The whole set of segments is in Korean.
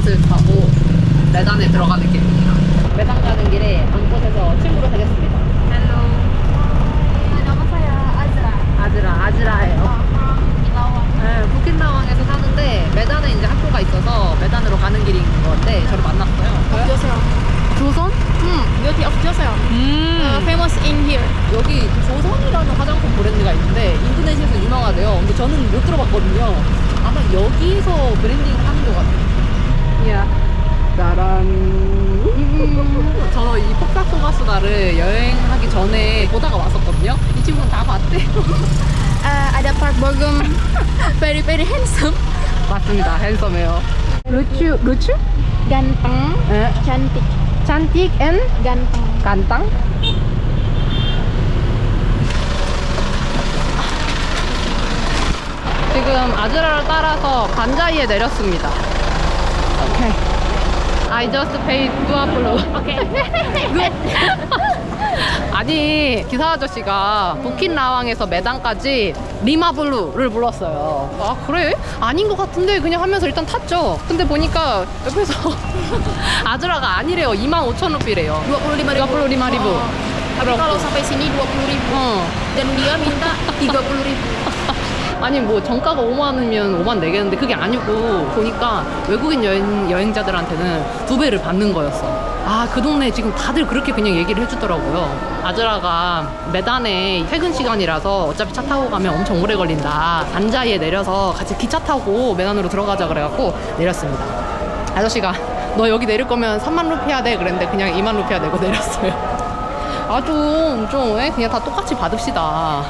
버스를 타고 메단에 들어가는 길입니다. 메단 가는 길에 앙꽃에서 친구를 사귀었습니다. 헬로. Nama saya Azra. 아즈라예요. From Ilawang. 네, 부킨라왕에서 사는데 메단에 이제 학교가 있어서 메단으로 가는 길인 건데 저를 만났어요. Joseon. 조선? Beauty of Joseon. Famous in here. 여기 조선이라는 화장품 브랜드가 있는데 인도네시아에서 유명하대요. 근데 저는 못 들어봤거든요. 아마 여기서 브랜딩 하는 것 같아요. 이야. 짜란. 저는 이 폭삭소가수다를 여행하기 전에 보다가 왔었거든요. 이 친구는 다 봤대요. Ada Park Bogum. Very handsome. 맞습니다. 핸섬해요. 루추? Ganteng. 네. Cantik. 찬틱 앤 Ganteng. 간땅? 지금 아즈라를 따라서 반자이에 내렸습니다. 오케이. I just paid 2불로. 오케이. 아니 기사 아저씨가 부킨라왕에서 메단까지 리마블루를 불렀어요. 아 그래? 아닌 것 같은데 그냥 하면서 일단 탔죠. 근데 보니까 옆에서 아즈라가 아니래요. 25,000루피래요. 25,000 Tapi kalau sampai sini 20.000. Dan dia minta 30.000. 아니 뭐 정가가 5만원이면 5만 내겠는데 그게 아니고 보니까 외국인 여행자들한테는 2배를 받는 거였어. 아 그 동네 지금 다들 그렇게 그냥 얘기를 해주더라고요. 아즈라가 메단에 퇴근 시간이라서 어차피 차 타고 가면 엄청 오래 걸린다. 안자이에 내려서 같이 기차 타고 메단으로 들어가자 그래갖고 내렸습니다. 아저씨가 너 여기 내릴 거면 3만 루피야 돼 그랬는데 그냥 2만 루피야 내고 내렸어요. 아 좀 그냥 다 똑같이 받읍시다.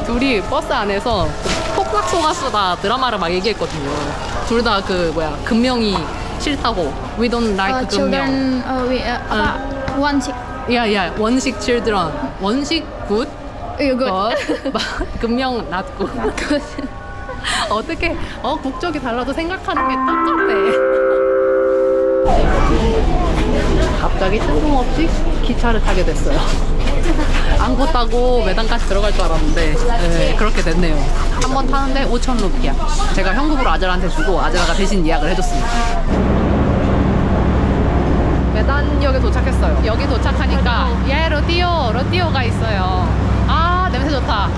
둘이 버스 안에서 폭삭소가수다 드라마를 막 얘기했거든요. 둘 다 그 금명이 싫다고. We don't like 금명. Children. One. 야야 원식 children. 원식 good. Good. 금명 not good. 어떻게 국적이 달라도 생각하는 게 똑같아. 갑자기 뜬금없이 기차를 타게 됐어요. 안고 타고 메단까지 들어갈 줄 알았는데 네, 그렇게 됐네요. 한 번 타는데 5,000루피야. 제가 현금으로 아즈라한테 주고 아즈라가 대신 예약을 해줬습니다. 메단역에 도착했어요. 여기 도착하니까 로띠오가 있어요. 아 냄새 좋다.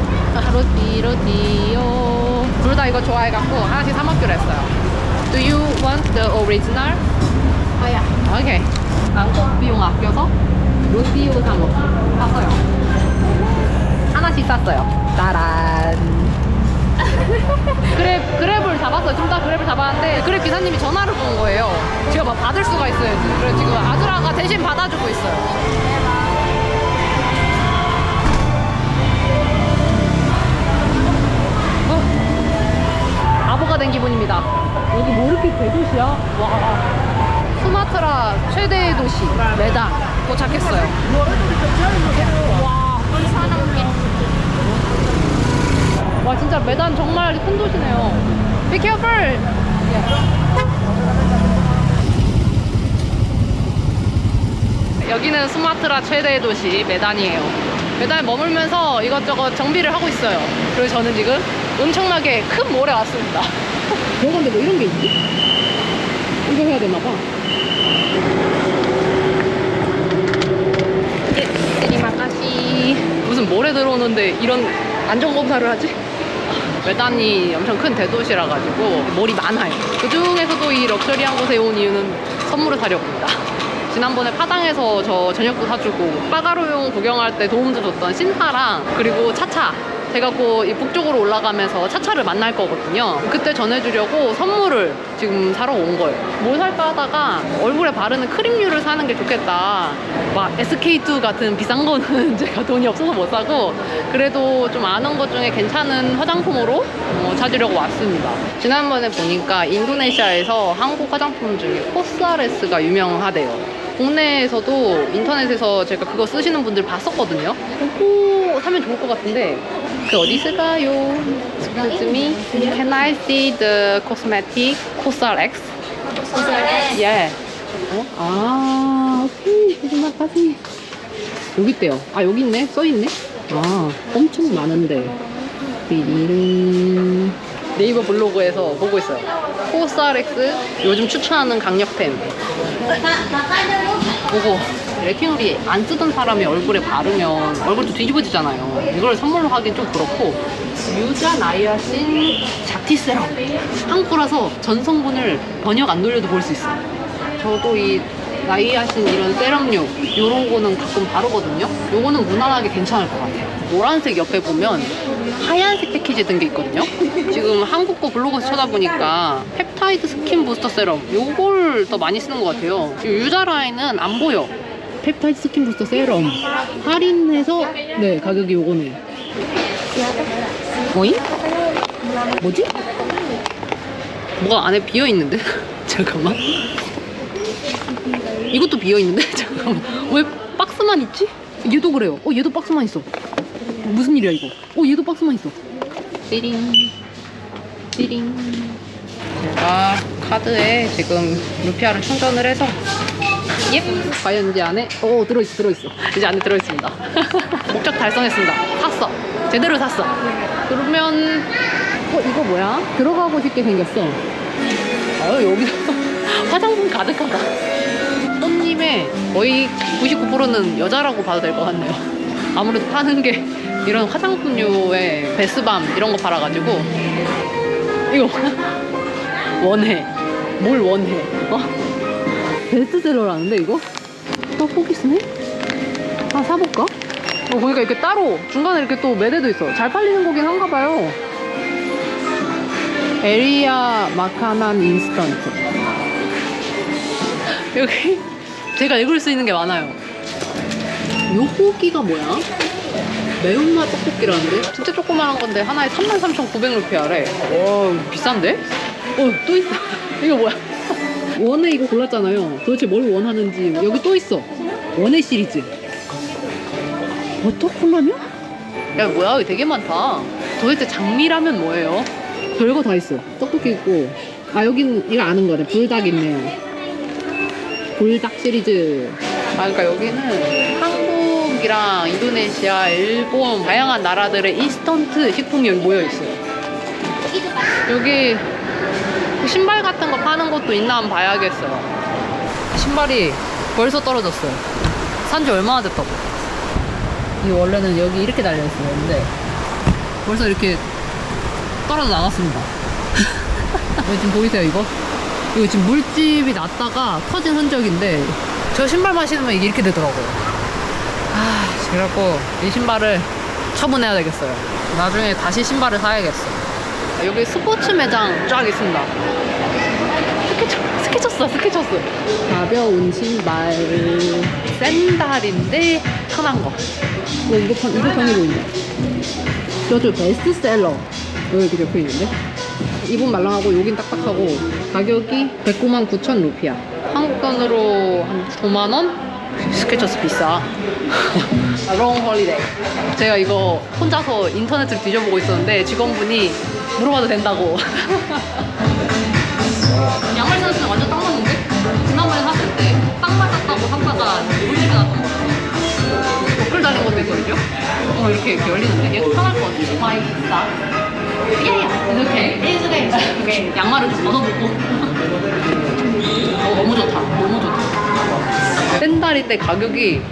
로띠오. 둘 다 이거 좋아해갖고 하나씩 사 먹기로 했어요. Do you want the original? Oh ya. 오케이. 앙꽃 비용 아껴서 로띠오 샀어요. 하나씩 샀어요. 짜란. 그랩을 잡았어요. 둘 다 그랩을 잡았는데 그랩 기사님이 전화를 건 거예요. 제가 막 받을 수가 있어야지. 그래서 지금 아즈라가 대신 받아주고 있어요. 바보가 된 기분입니다. 여기 뭐 이렇게 대도시야? 와. 수마트라 최대의 도시 메단 도착했어요. 와 진짜 메단 정말 큰 도시네요. Be careful. 여기는 수마트라 최대의 도시 메단이에요. 메단에 머물면서 이것저것 정비를 하고 있어요. 그래서 저는 지금 엄청나게 큰 몰에 왔습니다. 그런데 뭐 이런 게 있지? 이거 해야 되나봐. Terima kasih. 무슨 몰에 들어오는데 이런 안전검사를 하지? 메단이 엄청 큰 대도시라 가지고 몰이 많아요. 그 중에서도 이 럭셔리한 곳에 온 이유는 선물을 사려고입니다. 지난번에 파당에서 저 저녁도 사주고 빠가로용 구경할 때 도움도 줬던 신하랑 그리고 차차 제가 이 북쪽으로 올라가면서 차차를 만날 거거든요. 그때 전해주려고 선물을 지금 사러 온 거예요. 뭘 살까 하다가 얼굴에 바르는 크림류를 사는 게 좋겠다. 막 SK2 같은 비싼 거는 제가 돈이 없어서 못 사고 그래도 좀 아는 것 중에 괜찮은 화장품으로 찾으려고 왔습니다. 지난번에 보니까 인도네시아에서 한국 화장품 중에 코스아레스가 유명하대요. 국내에서도 인터넷에서 제가 그거 쓰시는 분들 봤었거든요. 그거 사면 좋을 것 같은데 그 어디 있을까요? Excuse me, can I see the cosmetic COSRX? COSRX? Yeah. 오케이. 조심하세요. 여기 있대요. 여기 있네. 써있네. 엄청 많은데. 띠리링. 네이버 블로그에서 보고 있어요. 코스알엑스 요즘 추천하는 강력템. 보고 레티놀이 안 쓰던 사람이 얼굴에 바르면 얼굴도 뒤집어지잖아요. 이걸 선물로 하긴 좀 그렇고 유자 나이아신 잡티 세럼. 한국어라서 전 성분을 번역 안 돌려도 볼 수 있어요. 저도 이 나이아신 이런 세럼류 이런 거는 가끔 바르거든요. 요거는 무난하게 괜찮을 것 같아요. 노란색 옆에 보면 하얀색 패키지 든 게 있거든요. 지금 한국 거 블로그에서 찾아보니까 펩타이드 스킨 부스터 세럼 요걸 더 많이 쓰는 것 같아요. 이 유자 라인은 안 보여. 펩타이드 스킨 부스터 세럼 할인해서 네 가격이 요거네. 뭐임? 뭐지? 뭐가 안에 비어있는데? 잠깐만. 이것도 비어있는데? 잠깐만. 왜 박스만 있지? 얘도 그래요. 얘도 박스만 있어. 무슨 일이야 이거? 얘도 박스만 있어. 띠링 띠링. 제가 카드에 지금 루피아를 충전을 해서 과연 이제 안에 들어있어. 이제 안에 들어있습니다. 목적 달성했습니다. 샀어. 제대로 샀어. 그러면 이거 뭐야? 들어가고 싶게 생겼어. 여기서 화장품 가득하다. 손님의 거의 99%는 여자라고 봐도 될 것 같네요. 아무래도 파는 게 이런 화장품류의 베스밤 이런 거 팔아가지고. 이거 원해. 뭘 원해? 베스트셀러라는데 이거? 떡볶이스네? 사볼까? 보니까 이렇게 따로 중간에 이렇게 또 매대도 있어. 잘 팔리는 거긴 한가 봐요. 에리아 마카난 인스턴트. 여기 제가 읽을 수 있는 게 많아요. 요거기가 뭐야? 매운맛 떡볶이라는데? 진짜 조그만한 건데 하나에 33,900루피아래. 와 비싼데? 또 있어. 이거 뭐야? 원에 이거 골랐잖아요. 도대체 뭘 원하는지. 여기 또 있어. 원의 시리즈. 버터콜라면? 야 뭐야 여기 되게 많다. 도대체 장미라면 뭐예요? 별거 다 있어. 떡볶이 있고. 여기는 이거 아는 거네. 불닭 있네요. 불닭 시리즈. 그러니까 여기는 한국이랑 인도네시아, 일본 다양한 나라들의 인스턴트 식품이 여기 모여 있어요. 여기 신발 같은 거 파는 것도 있나 한번 봐야겠어요. 신발이 벌써 떨어졌어요. 산지 얼마나 됐다고. 이 원래는 여기 이렇게 달려있어요. 근데 벌써 이렇게 떨어져 나갔습니다. 지금 보이세요 이거? 이거 지금 물집이 났다가 터진 흔적인데 저 신발만 신으면 이게 이렇게 되더라고요. 그래갖고 이 신발을 처분해야 되겠어요. 나중에 다시 신발을 사야겠어. 여기 스포츠 매장 쫙 있습니다. 스케쳐스. 가벼운 신발. 샌달인데 편한 거. 이거 편해 보인다. 저쪽 베스트셀러. 여기 적혀 있는데. 입은 말랑하고 여긴 딱딱하고 가격이 109만9천 루피아. 한국 돈으로 한 9만 원? 스케쳐스 비싸. 롱 홀리데이. 제가 이거 혼자서 인터넷을 뒤져보고 있었는데 직원분이 물어봐도 된다고. 양말 사실 완전 딱 맞는데? 지난번에 샀을 때 딱 맞았다고 샀다가 물집이 났던 거 같아요. 댓글 달린 것도 있거든요? 이렇게 열리는데 얘 편할 것 같아요. 맛있다. 이렇게 양말을 좀 벗어보고. 너무 좋다. 샌달인데 가격이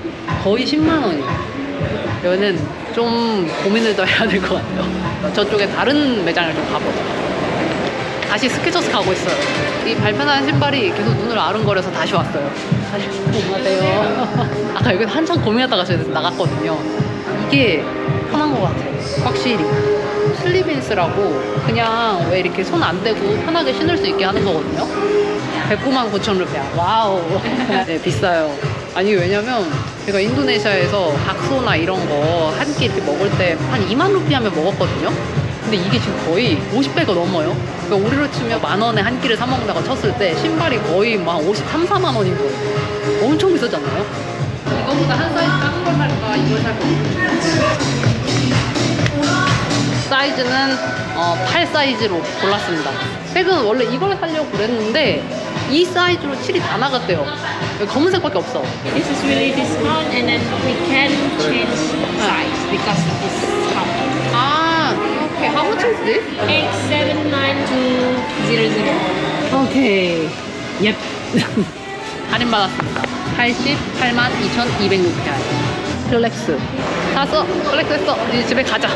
거의 10만 원이에요. 여기는 좀 고민을 더 해야 될 것 같아요. 저쪽에 다른 매장을 좀 가보자. 다시 스케쳐스 가고 있어요. 이 발편한 신발이 계속 눈을 아른거려서 다시 왔어요. 안녕하세요. 아까 여기 한참 고민하다가 저희 나갔거든요. 이게 편한 것 같아요. 확실히. 슬리빈스라고 그냥 왜 이렇게 손 안 대고 편하게 신을 수 있게 하는 거거든요. 109만9천 루피아. 와우. 네, 비싸요. 아니 왜냐면 제가 인도네시아에서 박소나 이런 거 한 끼 이렇게 먹을 때 한 2만 루피아면 먹었거든요. 근데 이게 지금 거의 50배가 넘어요. 그러니까 우리로 치면 10,000원에 한 끼를 사 먹는다고 쳤을 때 신발이 거의 막 53, 4만 원인 거예요. 엄청 비싸잖아요. 이거보다 한 사이즈 작은 걸 살까 이걸 살까? 사이즈는 8 사이즈로 골랐습니다. 색은 원래 이걸 사려고 그랬는데 이 사이즈로 칠이 다 나갔대요. 여기 검은색밖에 없어. This is really discount and then we can change size because of discount. 아, Okay, how much is this? 879200. 오케이. 옙. 할인 받았습니다. 882,200루피아. 플렉스. 샀어. 플렉스 했어. 이제 집에 가자.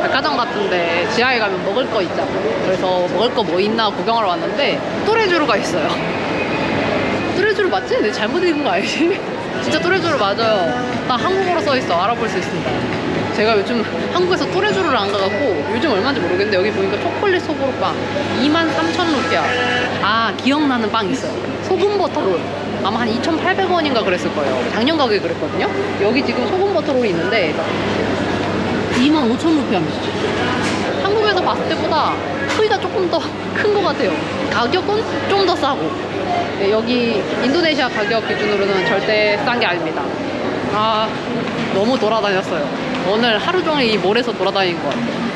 백화점 같은데 지하에 가면 먹을 거 있잖아. 그래서 먹을 거 뭐 있나 구경하러 왔는데 또레쥬르가 있어요. 또레쥬르 맞지? 내가 잘못 읽은 거 알지? 진짜 또레쥬르 맞아요. 다 한국어로 써있어. 알아볼 수 있습니다. 제가 요즘 한국에서 또레쥬르를 안 가갖고 요즘 얼마인지 모르겠는데 여기 보니까 초콜릿 소보루빵 23,000루피아. 아, 기억나는 빵 있어요. 소금 버터롤. 아마 한 2,800원인가 그랬을 거예요. 작년 가격에 그랬거든요. 여기 지금 소금 버터롤이 있는데 25,000루피아입니다. 한국에서 봤을 때보다 크기가 조금 더 큰 것 같아요. 가격은 좀 더 싸고. 네, 여기 인도네시아 가격 기준으로는 절대 싼 게 아닙니다. 아, 너무 돌아다녔어요. 오늘 하루 종일 이 몰에서 돌아다닌 것 같아요.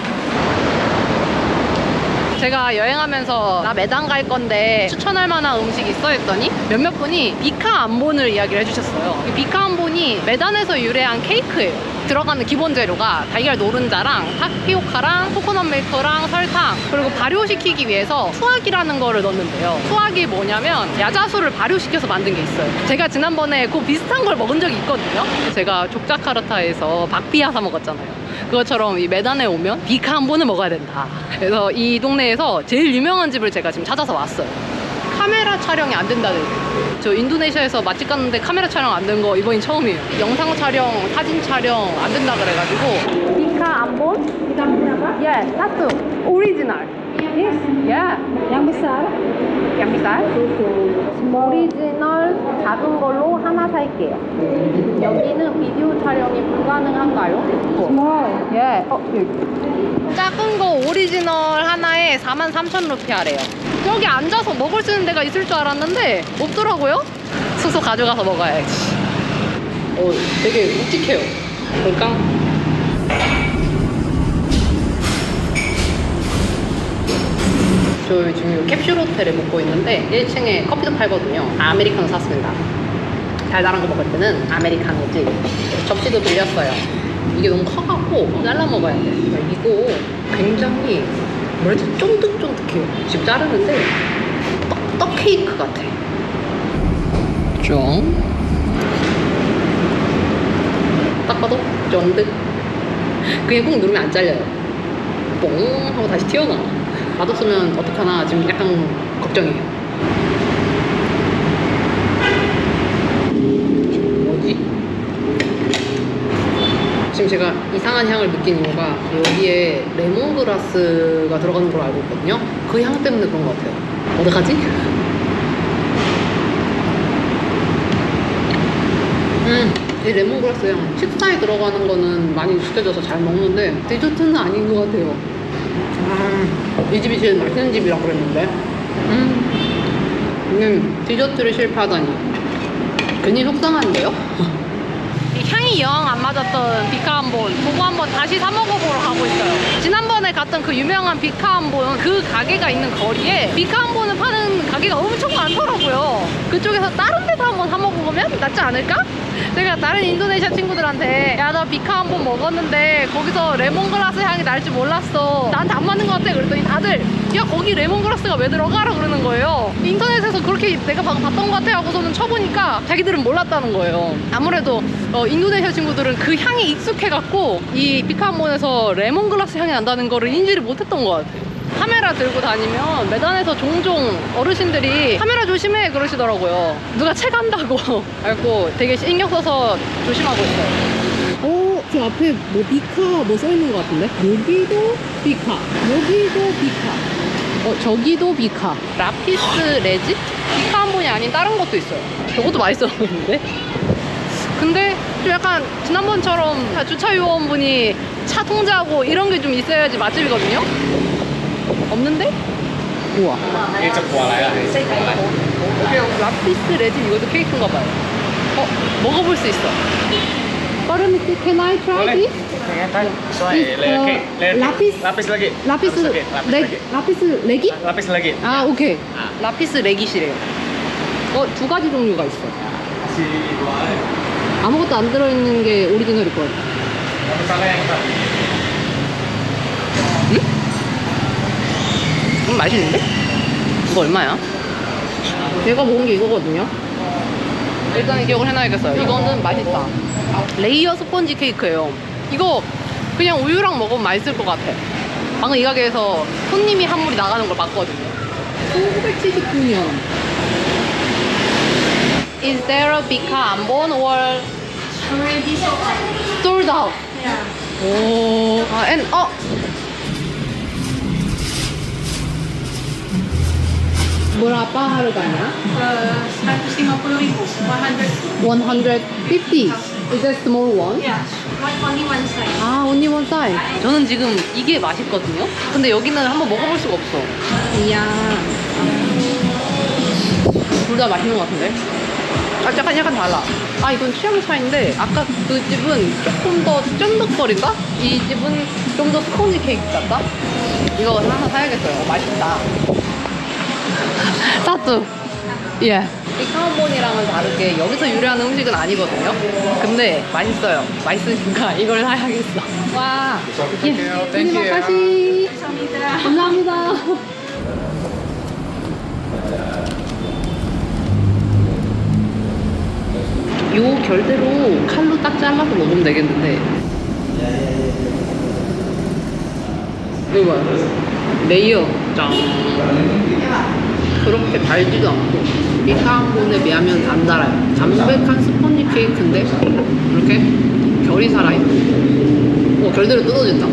제가 여행하면서 나 매당 갈 건데 추천할 만한 음식 있어 했더니 몇몇 분이 비카 안본을 이야기를 해주셨어요. 이 비카 안본이 메단에서 유래한 케이크예요. 들어가는 기본 재료가 달걀 노른자랑 타피오카랑 코코넛 밀크랑 설탕, 그리고 발효시키기 위해서 수학이라는 거를 넣는데요. 수학이 뭐냐면 야자수를 발효시켜서 만든 게 있어요. 제가 지난번에 그 비슷한 걸 먹은 적이 있거든요. 제가 족자카르타에서 박비야 사 먹었잖아요. 그것처럼 이 메단에 오면 비카 안본을 먹어야 된다. 그래서 이 동네에서 제일 유명한 집을 제가 지금 찾아서 왔어요. 카메라 촬영이 안 된다는. 저 인도네시아에서 맛집 갔는데 카메라 촬영 안 된 거 이번이 처음이에요. 영상 촬영, 사진 촬영 안 된다 그래가지고. 비카 안본? Kita ambil apa? 예, 사투. 오리지널. Yes. Yeah. Yang besar. 양비살. 오리지널 작은 걸로 하나 살게요. 여기는 비디오 촬영이 불가능한가요? Small. 예. 여기. 작은 거 오리지널 하나에 43,000루피아래요. 저기 앉아서 먹을 수 있는 데가 있을 줄 알았는데 없더라고요. 숙소 가져가서 먹어야지. 되게 묵직해요. 그러니까 저 지금 캡슐 호텔에 묵고 있는데 1층에 커피도 팔거든요. 아메리카노 샀습니다. 달달한 거 먹을 때는 아메리카노지. 접시도 빌렸어요. 이게 너무 커갖고 잘라 먹어야 돼. 이거 굉장히 뭐랄지 쫀득쫀득해요. 지금 자르는데 떡 케이크 같아. 쫑. 딱 봐도 쫀득. 그냥 꾹 누르면 안 잘려요. 뽕 하고 다시 튀어나와. 맛없으면 어떡하나 지금 약간 걱정이에요. 뭐지? 지금 제가 이상한 향을 느낀 이유가 여기에 레몬그라스가 들어가는 걸 알고 있거든요. 그 향 때문에 그런 것 같아요. 어떡하지? 이 레몬그라스 향 식사에 들어가는 거는 많이 익숙해져서 잘 먹는데 디저트는 아닌 것 같아요. 이 집이 제일 맛있는 집이라고 그랬는데 디저트를 실패하다니 괜히 속상한데요? 향이 영 안 맞았던 비카 안본 그거 한번 다시 사 먹어보러 가고 있어요. 지난번에 갔던 그 유명한 비카 안본 그 가게가 있는 거리에 비카 안본을 파는 가게가 엄청 많더라고요. 그쪽에서 다른 데서 한번 사 먹어보면 낫지 않을까? 제가 다른 인도네시아 친구들한테 야 나 비카 안본 먹었는데 거기서 레몬그라스 향이 날 줄 몰랐어, 나한테 안 맞는 것 같아 그랬더니 다들 야 거기 레몬그라스가 왜 들어가라 그러는 거예요. 인터넷에서 그렇게 내가 방금 봤던 것 같아 하고서는 쳐보니까 자기들은 몰랐다는 거예요. 아무래도 인도네시아 친구들은 그 향이 익숙해갖고 이 비카 안본에서 레몬그라스 향이 난다는 거를 인지를 못했던 것 같아요. 카메라 들고 다니면 메단에서 종종 어르신들이 카메라 조심해 그러시더라고요. 누가 채간다고. 그래갖고 되게 신경 써서 조심하고 있어요. 저 앞에 뭐 비카 뭐 써있는 것 같은데? 여기도 비카, 여기도 비카, 저기도 비카. 라피스 레짓? 비카 한 번이 아닌 다른 것도 있어요. 저것도 맛있어 보이는데? 근데 좀 약간 지난번처럼 주차 요원분이 차 통제하고 이런 게 좀 있어야지 맛집이거든요? 없는데? 우와. Ini cekualaya. 라피스 레진 이것도 케이크인가 봐요. 먹어볼 수 있어. 빠른 can I try this? Lapis lagi. 라피스 레기? Lapis lagi. 아, 오케이. 라피스 레기시래요. 두 가지 종류가 있어. Kasih dua. 아무것도 안 들어있는 게 오리지널일 것 같아. Misalnya yang satu. 맛있는데? 이거 얼마야? 제가 먹은 게 이거거든요. 일단 기억을 해놔야겠어요. 이거는 맛있다. 레이어 스펀지 케이크예요. 이거 그냥 우유랑 먹으면 맛있을 것 같아. 방금 이 가게에서 손님이 한 물이 나가는 걸 봤거든요. 1979년. Is there a Bika Ambon or Already sold out. sold out? Yeah. 오, and berapa harganya? 150,000. 100. 150. Is that small one? Yeah. Only one side. 아, only one size. 저는 지금 이게 맛있거든요. 근데 여기는 한번 먹어볼 수가 없어. 이야. 둘 다 맛있는 것 같은데? 아, 약간 달라. 아, 이건 취향 차인데 아까 그 집은 조금 더 쫀득거린다? 이 집은 좀 더 스펀지 케이크 같다? 이거 하나 사야겠어요. 맛있다. 사투. 예. 비카온본이랑은 다르게 여기서 유래하는 음식은 아니거든요. 근데 맛있어요. 맛있으니까 이걸 사야겠어. 와. 예. Thank you. terima 감사합니다. 요 결대로 칼로 딱 잘라서 먹으면 되겠는데. 이거 봐요. 레이어. 짱. 그렇게 달지도 않고 비카온본에 비하면 안 달아요. 담백한 스펀지 케이크인데 이렇게 결이 살아있고 결대로 뜯어진다.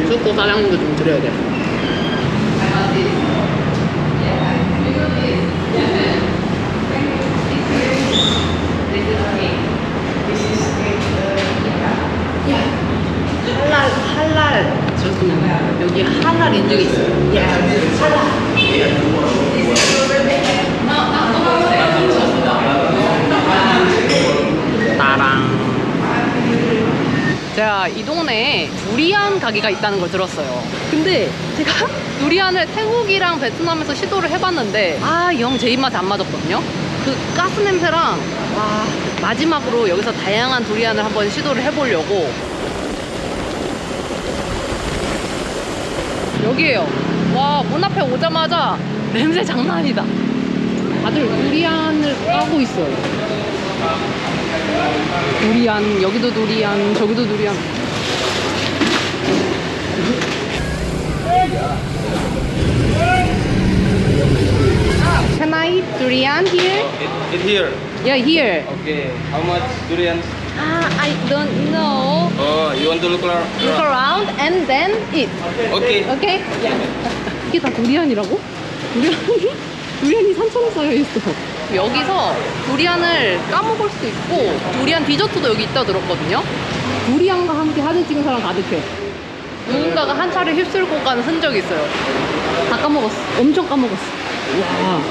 축구 사장님도 좀 드려야 돼. 할랄 저도 여기 할랄 인증이 있어요. 예. 할랄. 따랑. 제가 이 동네에 두리안 가게가 있다는 걸 들었어요. 근데 제가 두리안을 태국이랑 베트남에서 시도를 해봤는데 영 제 입맛에 안 맞았거든요. 그 가스 냄새랑 와, 마지막으로 여기서 다양한 두리안을 한번 시도를 해보려고. 여기에요. 와, 문 앞에 오자마자 냄새 장난 아니다. 다들 두리안을 까고 있어요. 두리안, 여기도 두리안, 저기도 두리안. Can I eat durian here? It here. Yeah, here. Okay. How much durian? I don't know. Oh, you want to look around? Look around and then eat. Okay. 오케이? 이게 다 두리안이라고? 두리안이 산처럼 쌓여있어. 여기서 두리안을 까먹을 수도 있고 두리안 디저트도 여기 있다 들었거든요. 두리안과 함께 사진 찍은 사람 가득해. 누군가가 한 차를 휩쓸고 간 흔적이 있어요. 다 까먹었어. 엄청 까먹었어. 와.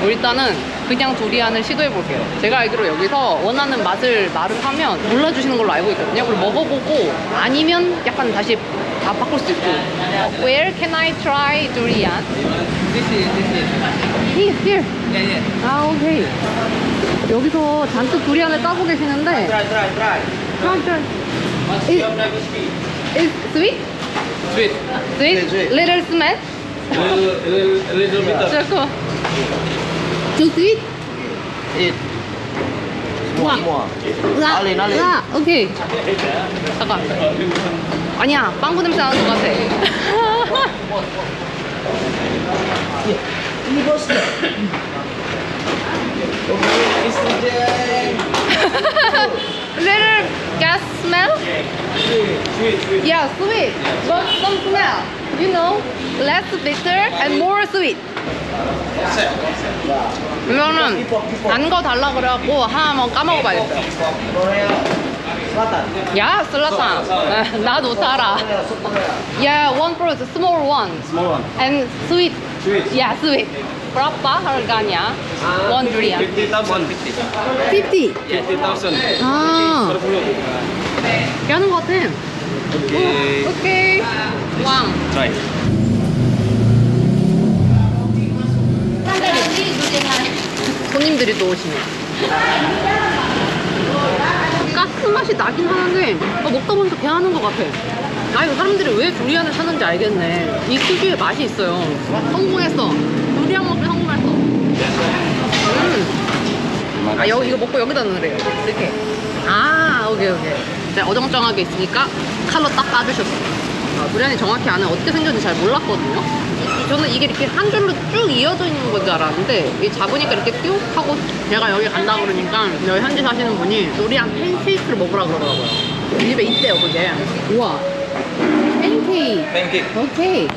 일단은 그냥 두리안을 시도해 볼게요. 제가 알기로 여기서 원하는 맛을 말을 하면 골라주시는 걸로 알고 있거든요. 그걸 먹어보고 아니면 약간 다시 다 바꿀 수 있고. Where can I try durian? This is. Here. Yeah, yeah. 아, 오케이. 여기서 잔뜩 두리안을 까고 계시는데 Try. try. What's your flavor sweet? Is sweet? Sweet. Sweet? sweet. Little sweet? A little bitter. 조금. Too sweet? Eat. 와. 라. 알리. 라. 오케이. 잠깐. 아니야, 빵구 냄새 나는 것 같아. Ini bosnya. Little gas smell? Sweet. Yeah, sweet. But some smell. You know, less bitter and more sweet. 그러면은 단 거 달라 그래갖고 하나 한번 까먹어봐야겠어요. Korea Selatan. 야, 슬라탄. 나도 살아. Yeah, one fruit, small one. Small one. And sweet. Sweet. Yeah, sweet. Berapa harganya? One durian. 50,000. 50. 50,000. 아, Per puluh. 하는 것 같아. Okay. 오케이. 왕. Try. 손님들이 또 오시네. 가스 그 맛이 나긴 하는데 먹다 보니까 배하는 것 같아. 아 이거 사람들이 왜 두리안을 찾는지 알겠네. 이 특유의 맛이 있어요. 성공했어. 두리안 먹기 성공했어. 아 이거 먹고 여기다 넣으래요. 이렇게. 아 오케이. 자, 어정쩡하게 있으니까 칼로 딱 까주셨어. 두리안이 정확히 안에 어떻게 생겼는지 잘 몰랐거든요. 저는 이게 이렇게 한 줄로 쭉 이어져 있는 건 줄 알았는데 이 잡으니까 이렇게 띄욱 하고 제가 여기 간다 그러니까 여기 현지 사시는 분이 두리안 팬케이크를 먹으라 그러더라고요. 이 집에 있대요 그게. 우와. 팬케이크. 팬케이크. 오케이.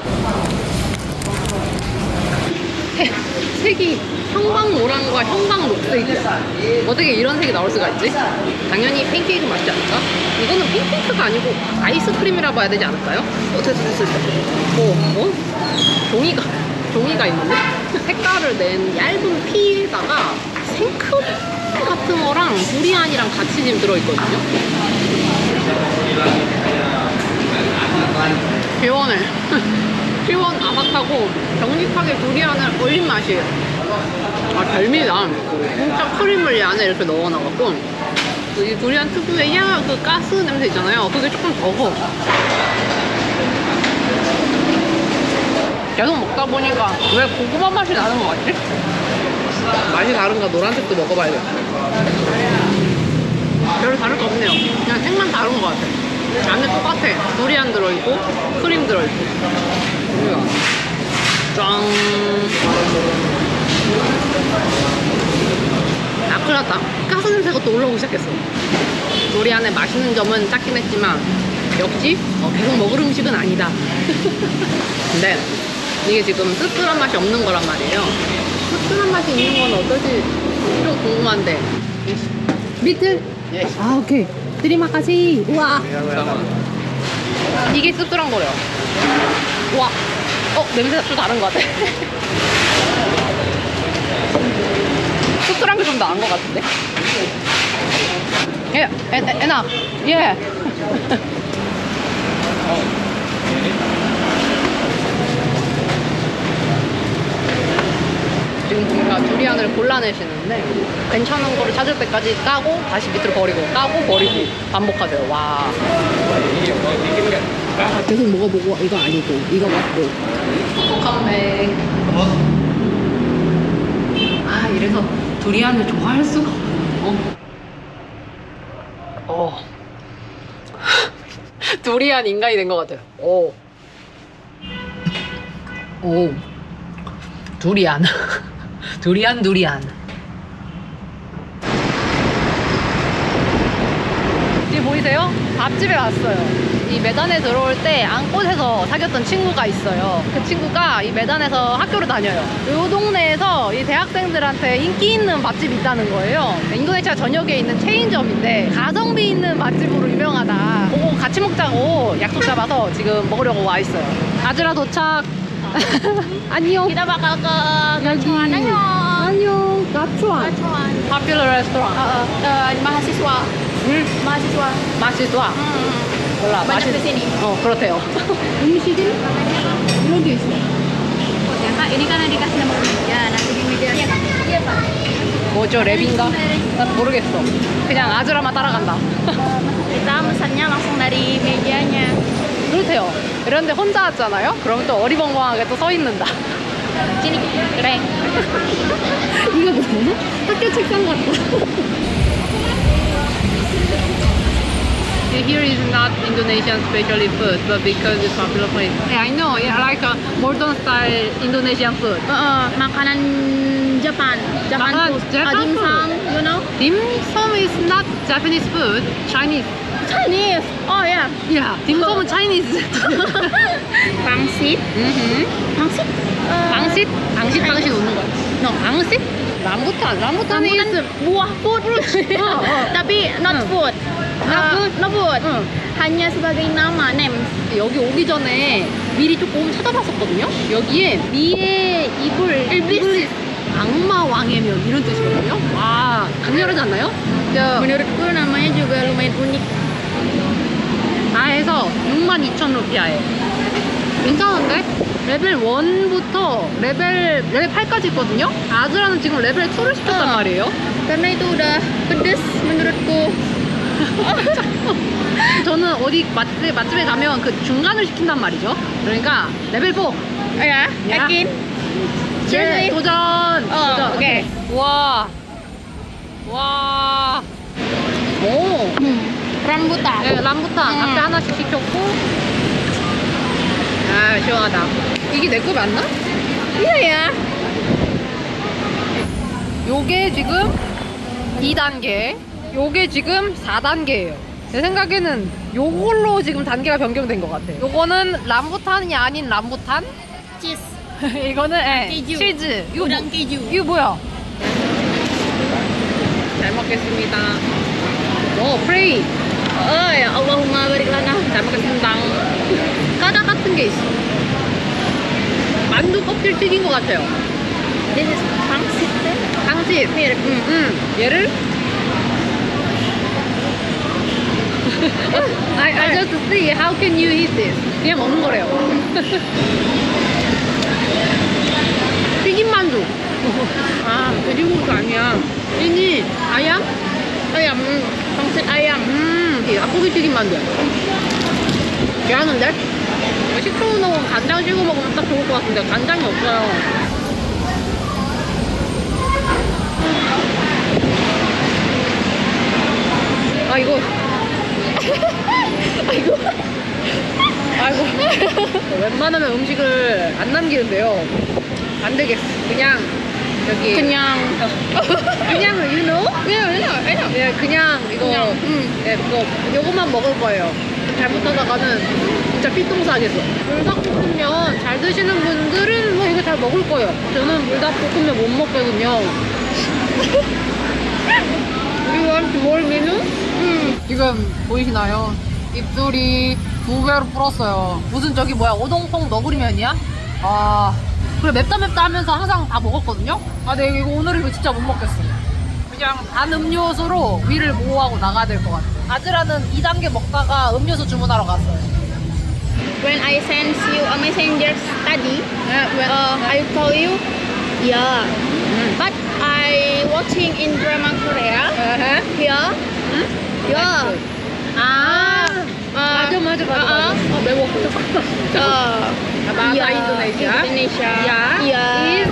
색이 형광노랑과 형광녹색이야. 어떻게 이런 색이 나올 수가 있지? 당연히 팬케이크 맛이지 않을까? 이거는 팬케이크가 아니고 아이스크림이라 봐야 되지 않을까요? 됐어. 뭐? 종이가 있는데? 색깔을 낸 얇은 피에다가 생크림 같은 거랑 두리안이랑 같이 지금 들어있거든요? 시원해. 시원 아삭하고 정직하게 두리안을 올린 맛이에요. 아 별미다. 진짜 크림을 이 안에 이렇게 넣어놔갖고 이 두리안 특유의 그 가스 냄새 있잖아요. 그게 조금 더워. 계속 먹다 보니까 왜 고구마 맛이 나는 것 같지? 맛이 다른가 노란색도 먹어봐야 돼. 별로 다를 거 없네요. 그냥 색만 다른 것 같아. 안에 똑같아. 두리안 들어있고 크림 들어있고. 짠. 아 큰일 났다. 가스 냄새가 또 올라오기 시작했어. 두리안의 맛있는 점은 작긴 했지만 역시 계속 먹을 음식은 아니다. 근데 이게 지금 씁쓸한 맛이 없는 거란 말이에요. 씁쓸한 맛이 있는 건 어떨지 좀 궁금한데. 미트? 아 오케이. 드리마까지. 우와. 이게 씁쓸한 거래요. 우와. 냄새가 좀 다른 것 같아. 씁쓸한 게 좀 나은 것 같은데. 예, 에나. 예. 지금 보니까 두리안을 골라내시는데 괜찮은 거를 찾을 때까지 까고 다시 밑으로 버리고 까고 버리고 반복하세요. 와. 계속 먹어보고 이거 아니고 이거 맞고. 컴백. 아 이래서 두리안을 좋아할 수가 없어. 두리안 인간이 된 것 같아요. 오. 두리안. 두리안. 지금 보이세요? 밥집에 왔어요. 이 매단에 들어올 때 앙꽃에서 사귀었던 친구가 있어요. 그 친구가 이 매단에서 학교를 다녀요. 이 동네에서 이 대학생들한테 인기 있는 밥집이 있다는 거예요. 인도네시아 전역에 있는 체인점인데 가성비 있는 맛집으로 유명하다. 그거 같이 먹자고 약속 잡아서 지금 먹으려고 와 있어요. 아즈라 도착. 안녕. Kita bakal ke Gacuan. 안녕. 가추안. Popular restaurant. Mahasiswa. 맛있어. 몰라. Banyak di sini. 그렇대요. 음식은 이런 게 있어. Ya Kak, ini kan dikasih nama meja. Nanti di mejanya. Iya Pak. 뭐죠? 랩인가? 난 모르겠어. 그냥 아즈라만 따라간다. Kita mesennya langsung dari mejanya. 그렇대요. 이런데 혼자 왔잖아요? 그러면 또 어리벙벙하게 또 서 있는다. Sini, keren. 이거 뭐야? 학교 책상 같다. Here is not Indonesian specialty food, but because it's popular place. Yeah, I know. Yeah, like a modern style Indonesian food. Makanan Japan. Makanan food. Japan Dim food. sum, you know? Dim sum is not Japanese food. Chinese. Chinese. Oh yeah. Yeah, dim sum은 Chinese. Pangsit. Pangsit? 방sit 웃는 거야. No, 방sit? 람부탄 is buah food. Tapi not food. Not food. Hanya sebagai nama, names. 여기 오기 전에 미리 조금 찾아봤었거든요. 여기에 미의 이블리스 악마 왕의 면 이런 뜻이거든요. 와, 강렬하지 않나요? Menurutku namanya juga lumayan unik. 다 해서 62,000루피아에 괜찮은데? 레벨 1부터 레벨 8까지 있거든요? 아즈라는 지금 레벨 2를 시켰단 말이에요. Karena itu udah pedes menurutku. 저는 어디 맛집에 가면 그 중간을 시킨단 말이죠. 그러니까 레벨 4. Ya, yakin? 네, 도전. 도전. 오케이. 와. 와. 오. Rambutan. 네, 람부탄 각자 하나씩 시켰고. 아, 시원하다. 이게 내 거 맞나? Iya ya. 요게 지금 2단계, 요게 지금 4단계예요. 제 생각에는 요걸로 지금 단계가 변경된 것 같아요. 요거는 람부탄이 아닌 람부탄? Cheese. 이거는 케이주. 치즈. 이거 Udang keju. 이거 뭐야? 잘 먹겠습니다. 오, 프레이. Oh ya, Allahumma barik lana. 잘 먹겠습니다. 까닭 같은 게 있어. 만두 껍질 튀긴 것 같아요. This is pangsit. 당신. 얘를 I just see how can you eat this? 그냥 먹는 거래요. 튀김 만두. 아, 돼지고기가 아니야. 이니 아얌? Ayam, pangsit ayam. 이게 닭고기 튀김 만두야. 괜찮은데? 식초 넣은 간장 찍어 먹으면 딱 좋을 것 같은데 간장이 없어요. 아 이거 아이고 웬만하면 음식을 안 남기는데요. 안 되겠어. 그냥 여기 Kenyang. 그냥 you know? I know. 예, 그냥 이거 예, 이거 요것만 먹을 거예요. 잘못하다가는 진짜 피똥사겠어. 불닭볶음면 잘 드시는 분들은 뭐 이거 잘 먹을 거예요. 저는 불닭볶음면 못 먹거든요. You want more menu? 지금 보이시나요? 입술이 2배로 불었어요. 무슨 저기 뭐야 오동통 너구리면이야? 아 그래 맵다 하면서 항상 다 먹었거든요. 아 근데 이거 오늘은 이거 진짜 못 먹겠어. 그냥 단 음료수로 위를 보호하고 나가야 될 것 같아. 아즈라는 2단계 먹다가 음료수 주문하러 갔어요. When I sent you a messenger tadi, I told you, yeah. But I watching in drama Korea. Here, yeah. 아 맞아. 아 매워. 마사 인도네시아. Indonesia. Yeah. Is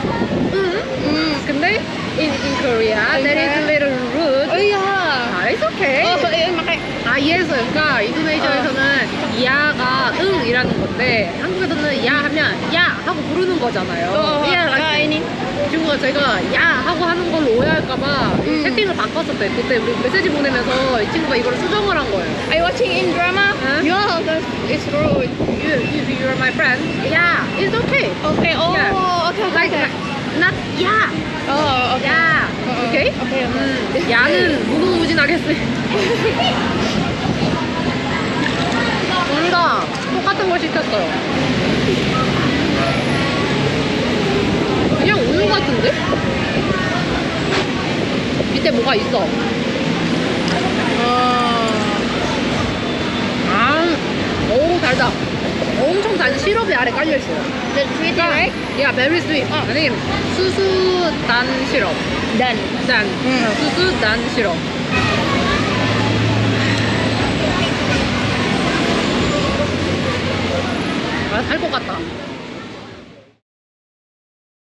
근데 in Korea there is little rude. Oh iya. 아, it's okay. Iya makanya. 아, yes. 그러니까 인도네시아에서는 야가 응이라는 건데 한국에서는 야 하면 야 하고 부르는 거잖아요. ini. 친구가 제가 야 하고 하는 걸로 오해할까봐 이 세팅을 바꿨었대. 그때 우리 메시지 보내면서 이 친구가 이걸 수정을 한 거예요. I watching in drama. Yeah, it's rude. You're my friend. Yeah, it's okay. Okay. Oh, Yeah. okay. Like not 야. Oh, okay. 야. 오케이? Okay. 야는 무궁무진하겠어. 둘 다 똑같은 걸 시켰어요. 그냥 우유 같은데? 밑에 뭐가 있어. 오 달다. 엄청 단 시럽이 아래 깔려있어요. The sweet right? Yeah, very sweet. 아니, 수수 단 시럽. Done. 단. 수수 단 시럽. 아, 살 것 같다.